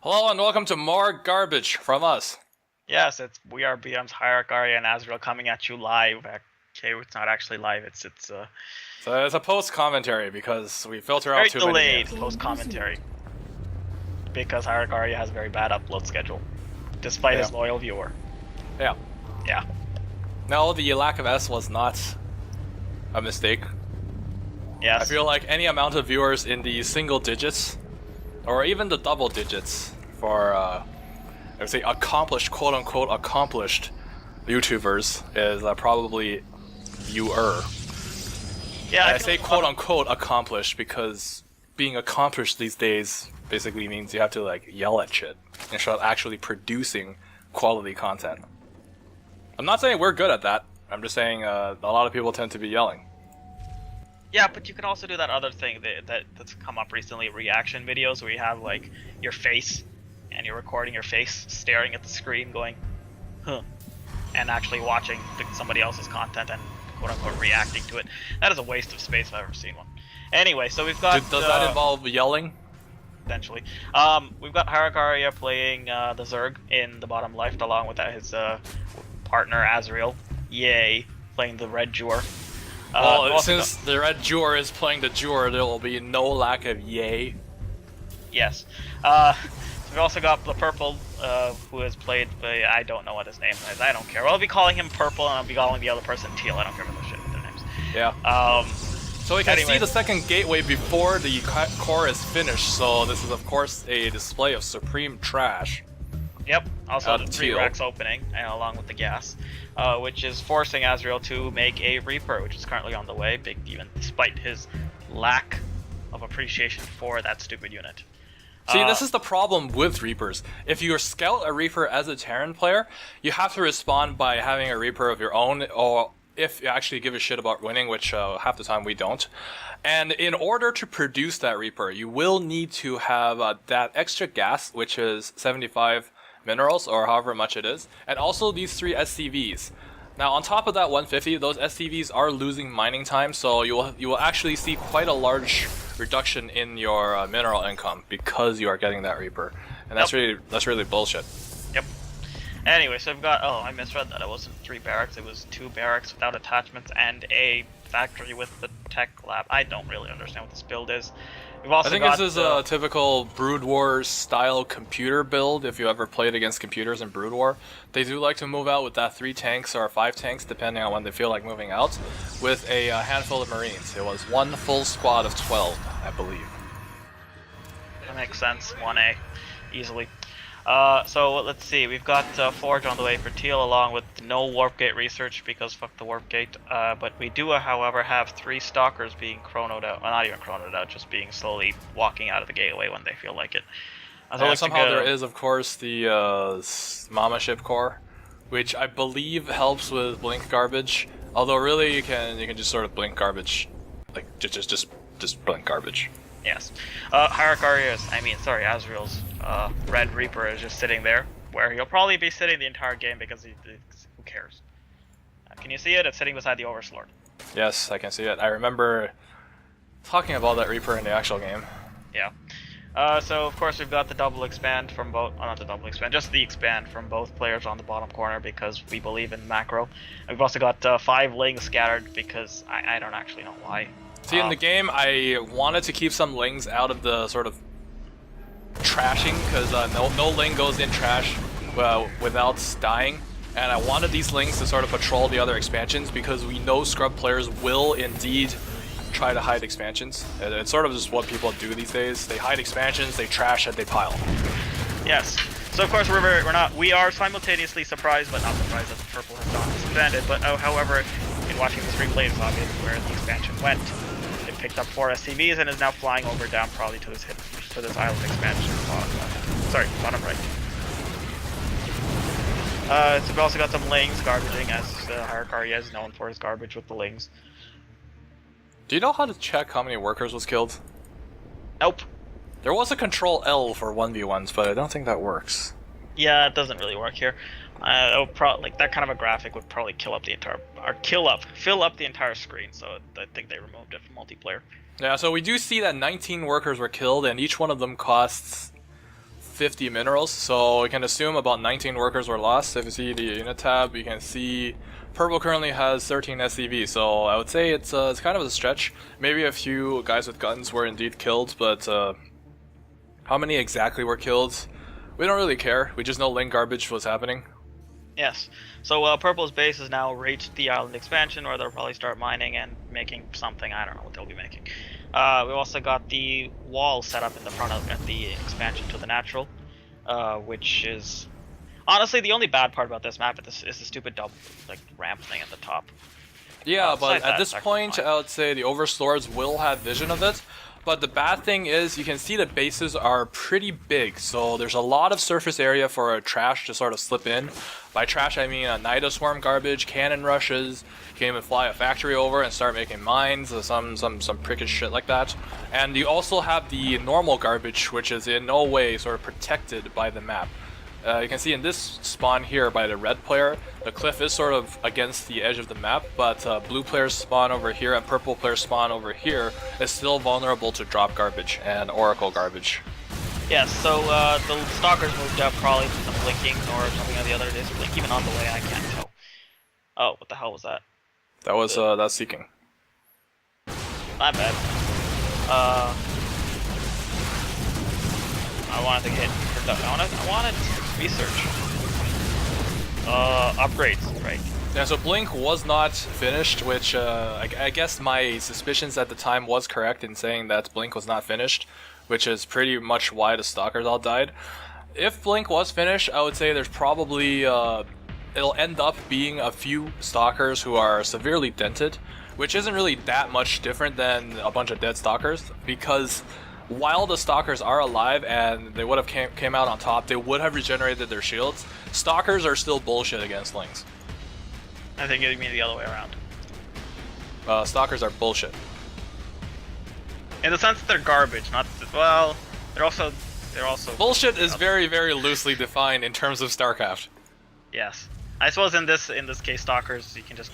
Hello and welcome to more garbage from us. Yes, we are BM's HierarchARiA and Azrael coming at you live. Okay, it's not actually live. It's So it's a post commentary because we filter out very too delayed many post commentary because HierarchARiA has a very bad upload schedule, despite his loyal viewer. Yeah. Yeah. No, the lack of S was not a mistake. Yes. I feel like any amount of viewers in the single digits, or even the double digits, for I would say accomplished, quote unquote accomplished YouTubers is probably viewer. Yeah. I say quote unquote accomplished because being accomplished these days basically means you have to like yell at shit instead of actually producing quality content. I'm not saying we're good at that. I'm just saying a lot of people tend to be yelling. Yeah, but you can also do that other thing that's come up recently, reaction videos where you have like your face and you're recording your face staring at the screen going, huh, and actually watching somebody else's content and quote-unquote reacting to it. That is a waste of space if I've ever seen one. Anyway, so we've got... Does that involve yelling? Potentially. We've got HierarchARiA playing the Zerg in the bottom left along with his partner Azrael. Yay, playing the red Jur. Well, since the red Jur is playing the Jur, there will be no lack of yay. Yes. So we've also got the purple, who has played, I don't know what his name is, I don't care. Well, I'll be calling him purple and I'll be calling the other person teal, I don't care about shit with their names. Yeah. So we can see the second gateway before the core is finished, so this is of course a display of supreme trash. Yep, also the 3 racks opening, along with the gas, which is forcing Azrael to make a Reaper, which is currently on the way, even despite his lack of appreciation for that stupid unit. See, this is the problem with Reapers. If you scout a Reaper as a Terran player, you have to respond by having a Reaper of your own, or if you actually give a shit about winning, which half the time we don't. And in order to produce that Reaper, you will need to have that extra gas, which is 75 minerals, or however much it is, and also these 3 SCVs. Now, on top of that 150, those SCVs are losing mining time, so you will actually see quite a large reduction in your mineral income because you are getting that Reaper, and that's really bullshit. Yep. Anyway, so we've got, I misread that. It wasn't 3 barracks, it was 2 barracks without attachments and a factory with the tech lab. I don't really understand what this build is. We've also this is a typical Brood War style computer build. If you ever played against computers in Brood War, they do like to move out with that 3 tanks or 5 tanks, depending on when they feel like moving out, with a handful of Marines. It was 1 full squad of 12, I believe. That makes sense. 1A, easily. So let's see, we've got Forge on the way for Teal along with no Warp Gate research because fuck the Warp Gate, but we do however have 3 Stalkers being chronoed out, well not even chronoed out, just being slowly walking out of the gateway when they feel like it. Somehow there is of course the Mama Ship Core, which I believe helps with blink garbage, although really you can just sort of blink garbage, like just blink garbage. Yes. Azrael's Red Reaper is just sitting there, where he'll probably be sitting the entire game because who cares? Can you see it? It's sitting beside the Overslord. Yes, I can see it. I remember talking about that Reaper in the actual game. Yeah. So of course we've got the double expand from both, not the double expand, just the expand from both players on the bottom corner because we believe in macro. And we've also got 5 lings scattered because I don't actually know why. See, in the game, I wanted to keep some lings out of the sort of trashing, because no ling goes in trash without dying, and I wanted these lings to sort of patrol the other expansions, because we know scrub players will indeed try to hide expansions. It's sort of just what people do these days. They hide expansions, they trash, and they pile. Yes. So of course we are simultaneously surprised, but not surprised that the purple has not disbanded, but however, in watching this replay, it's obvious where the expansion went. It picked up 4 SCVs and is now flying over down probably to this island expansion bottom left. Sorry, bottom right. So we've also got some lings garbaging, as HierarchARiA is known for his garbage with the lings. Do you know how to check how many workers was killed? Nope. There was a Control L for 1v1s, but I don't think that works. Yeah, it doesn't really work here. Like that kind of a graphic would probably fill up the entire screen. So I think they removed it from multiplayer. Yeah, so we do see that 19 workers were killed, and each one of them costs 50 minerals, so we can assume about 19 workers were lost. If you see the unit tab, you can see purple currently has 13 SCV, so I would say it's kind of a stretch. Maybe a few guys with guns were indeed killed, but how many exactly were killed? We don't really care. We just know link garbage was happening. Yes. So Purple's base has now reached the island expansion, where they'll probably start mining and making something. I don't know what they'll be making. We've also got the wall set up in the front of the expansion to the natural, which is honestly the only bad part about this map is the stupid double ramp thing at the top. Yeah, but at this that's point, fine. I would say the Overlords will have vision of it. But the bad thing is, you can see the bases are pretty big, so there's a lot of surface area for trash to sort of slip in. By trash, I mean Nidoswarm garbage, cannon rushes. You can even fly a factory over and start making mines, some prickish shit like that. And you also have the normal garbage, which is in no way sort of protected by the map. You can see in this spawn here by the red player, the cliff is sort of against the edge of the map, but blue players spawn over here and purple players spawn over here is still vulnerable to drop garbage and oracle garbage. Yes, so the stalkers moved up probably to some blinking or something or the other. Is blink even on the way? I can't tell. Oh, what the hell was that? That was that's seeking. My bad. I wanted to hit. I wanted research. Upgrades, right? Yeah, so Blink was not finished, which I guess my suspicions at the time was correct in saying that Blink was not finished, which is pretty much why the stalkers all died. If Blink was finished, I would say there's probably it'll end up being a few stalkers who are severely dented, which isn't really that much different than a bunch of dead stalkers, because while the stalkers are alive and they would have came out on top, they would have regenerated their shields. Stalkers are still bullshit against links. I think you mean the other way around. Stalkers are bullshit. In the sense that they're garbage, not well. They're also Bullshit is very, very loosely defined in terms of StarCraft. Yes, I suppose in this case, stalkers you can just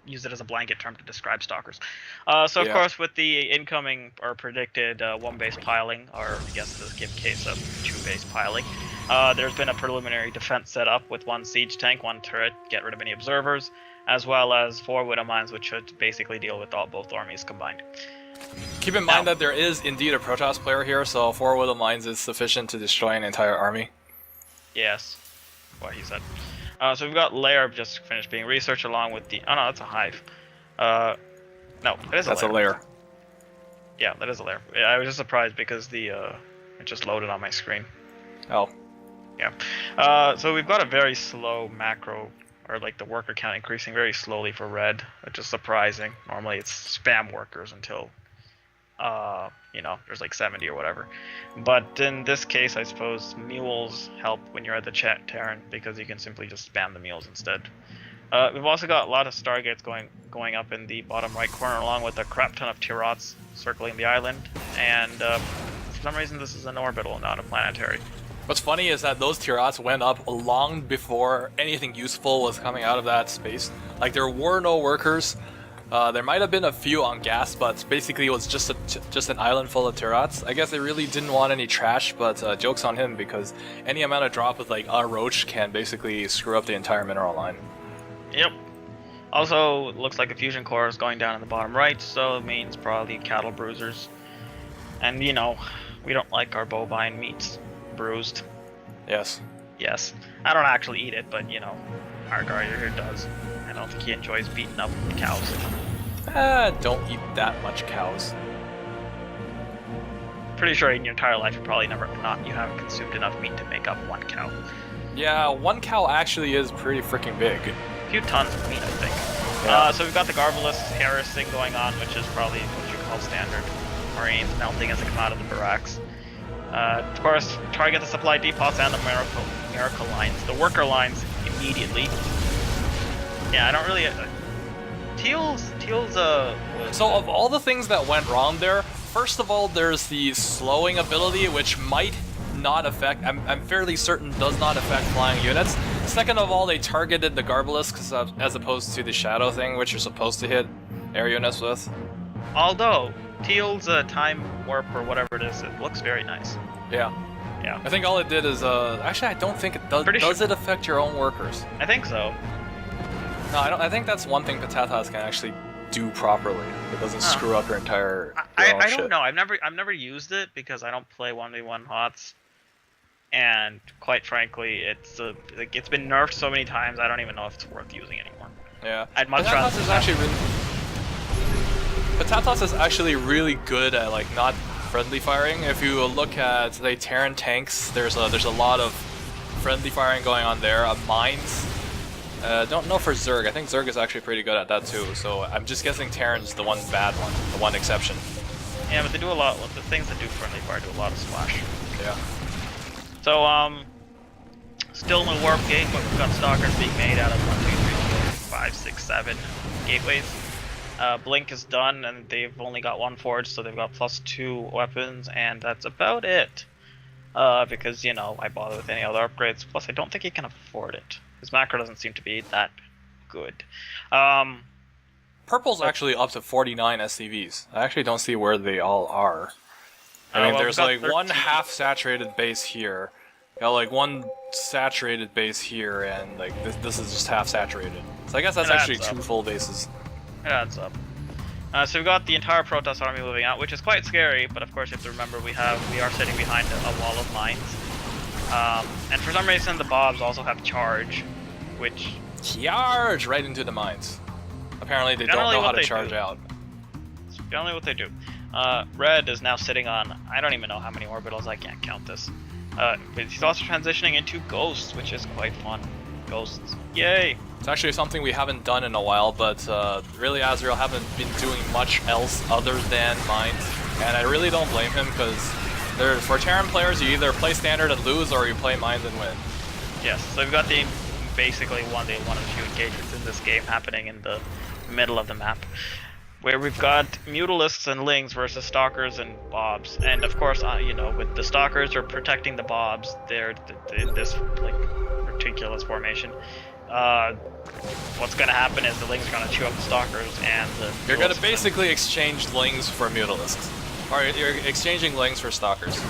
use it as a blanket term to describe stalkers. So of course, with the incoming or predicted one base piling, or I guess in this case of 2 base piling, there's been a preliminary defense set up with 1 siege tank, 1 turret, get rid of any observers, as well as 4 widow mines, which should basically deal with both armies combined. Keep in mind that there is indeed a Protoss player here, so 4 widow mines is sufficient to destroy an entire army. Yes, what he said. So we've got lair just finished being researched along with the. Oh no, that's a hive. No, it is a lair. That's a lair. Yeah, that is a lair. I was just surprised because the it just loaded on my screen. Oh. Yeah. So we've got a very slow macro, or the worker count increasing very slowly for red, which is surprising. Normally it's spam workers until there's 70 or whatever. But in this case, I suppose mules help when you're at the Terran, because you can simply just spam the mules instead. We've also got a lot of stargates going up in the bottom right corner, along with a crap ton of Tirats circling the island. And for some reason, this is an orbital, not a planetary. What's funny is that those Tirats went up long before anything useful was coming out of that space. There were no workers. There might have been a few on gas, but basically it was just an island full of Tirats. I guess they really didn't want any trash, but joke's on him, because any amount of drop with a roach can basically screw up the entire mineral line. Yep. Also, it looks like a fusion core is going down in the bottom right, so it means probably cattle bruisers. And we don't like our bovine meats bruised. Yes. Yes. I don't actually eat it, but HierarchARiA here does. I don't think he enjoys beating up cows. Don't eat that much cows. Pretty sure in your entire life you haven't consumed enough meat to make up 1 cow. Yeah, 1 cow actually is pretty freaking big. A few tons of meat, I think. Yeah. So we've got the Garbalus Harris thing going on, which is probably what you call standard Marines melting as they come out of the barracks. Of course, try to get the supply depots and the miracle lines. The worker lines immediately. Yeah, I don't really. Teal's. So of all the things that went wrong there, first of all, there's the slowing ability, which might not affect. I'm fairly certain does not affect flying units. Second of all, they targeted the Garbalisks as opposed to the Shadow thing, which you're supposed to hit air units with. Although Teal's time warp or whatever it is, it looks very nice. Yeah. Yeah. I think all it did is, actually I don't think it does. Does it affect your own workers? I think so. No, I don't. I think that's one thing Patatas can actually do properly. It doesn't screw up your entire. I don't know. I've never used it because I don't play 1v1 HOTS, and quite frankly, it's been nerfed so many times. I don't even know if it's worth using anymore. Yeah. I'd much rather. Patatas is actually really good at like not friendly firing. If you look at the Terran tanks, there's a lot of friendly firing going on there. Mines. Don't know for Zerg. I think Zerg is actually pretty good at that too. So I'm just guessing Terran's the one bad one, the one exception. Yeah, but they do a lot. The things that do friendly fire do a lot of splash. Yeah. So still in the warp gate, but we've got stalkers being made out of 1, 2, 3, 4, 5, 6, 7 gateways. Blink is done, and they've only got 1 forge, so they've got +2 weapons, and that's about it. Because, you know, I bother with any other upgrades. Plus, I don't think he can afford it. His macro doesn't seem to be that good. Purple's actually up to 49 SCVs. I actually don't see where they all are. I mean, well, there's like 13. one half saturated base here. Got like one saturated base here, and like this is just half saturated. So I guess that's actually 2 full bases. It adds up. So we've got the entire Protoss army moving out, which is quite scary, but of course you have to remember we are sitting behind a wall of mines. And for some reason the Bobs also have charge, which... Charge right into the mines. Apparently they don't know how to charge out. It's generally what they do. Red is now sitting on, I don't even know how many orbitals, I can't count this. But he's also transitioning into Ghosts, which is quite fun. Ghosts. Yay! It's actually something we haven't done in a while, but really Azrael haven't been doing much else other than mines. And I really don't blame him, because for Terran players, you either play standard and lose, or you play mines and win. Yes, so we've got basically one of the few engagements in this game happening in the middle of the map, where we've got Mutalisks and Lings versus Stalkers and Bobs. And of course, you know, with the Stalkers are protecting the Bobs, they're in this like ridiculous formation. What's gonna happen is the Lings are gonna chew up the Stalkers, and you're gonna basically exchange Lings for Mutalisks. Or you're exchanging Lings for Stalkers.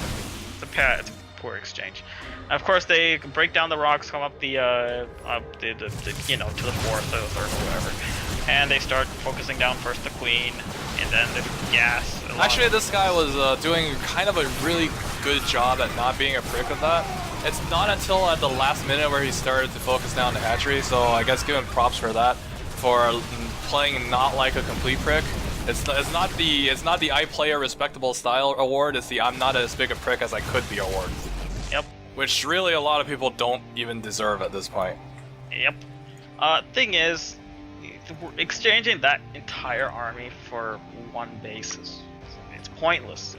It's a poor exchange. Of course, they break down the rocks, come up the you know, to the 4th or 3rd or whatever, and they start focusing down first the Queen, and then the gas. Actually, this guy was doing kind of a really good job at not being a prick of that. It's not until at the last minute where he started to focus down the hatchery, so I guess give him props for that, for playing not like a complete prick. It's not the I play a respectable style award, it's the I'm not as big a prick as I could be award. Yep. Which really a lot of people don't even deserve at this point. Yep. Thing is, exchanging that entire army for one base it's pointless.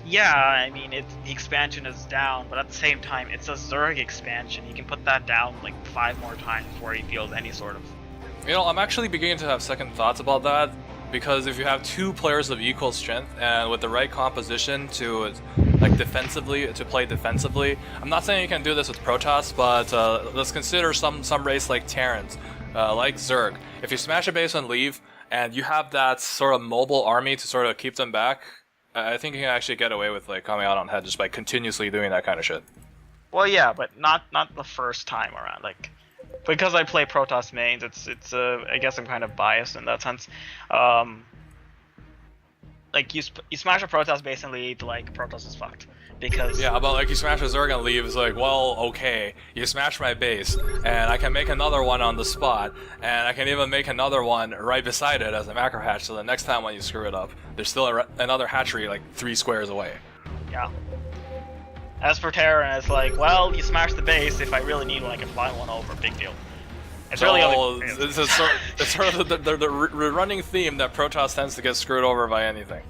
Yeah, I mean, the expansion is down, but at the same time, it's a Zerg expansion. He can put that down like 5 more times before he feels any sort of... You know, I'm actually beginning to have second thoughts about that, because if you have 2 players of equal strength and with the right composition to like to play defensively, I'm not saying you can do this with Protoss, but let's consider some race like Terrans, like Zerg. If you smash a base and leave, and you have that sort of mobile army to sort of keep them back, I think you can actually get away with like coming out on head just by continuously doing that kind of shit. Well, yeah, but not the first time around. Like, because I play Protoss mains, it's I guess I'm kind of biased in that sense. Like you smash a Protoss base and leave, like Protoss is fucked. Because yeah, but like you smash a Zerg and leave, it's like, well, okay, you smash my base, and I can make another one on the spot, and I can even make another one right beside it as a macro hatch, so the next time when you screw it up, there's still another hatchery like 3 squares away. Yeah. As for Terran, it's like, well, you smash the base, if I really need one, I can fly one over, big deal. It's really it's sort of the running theme that Protoss tends to get screwed over by anything.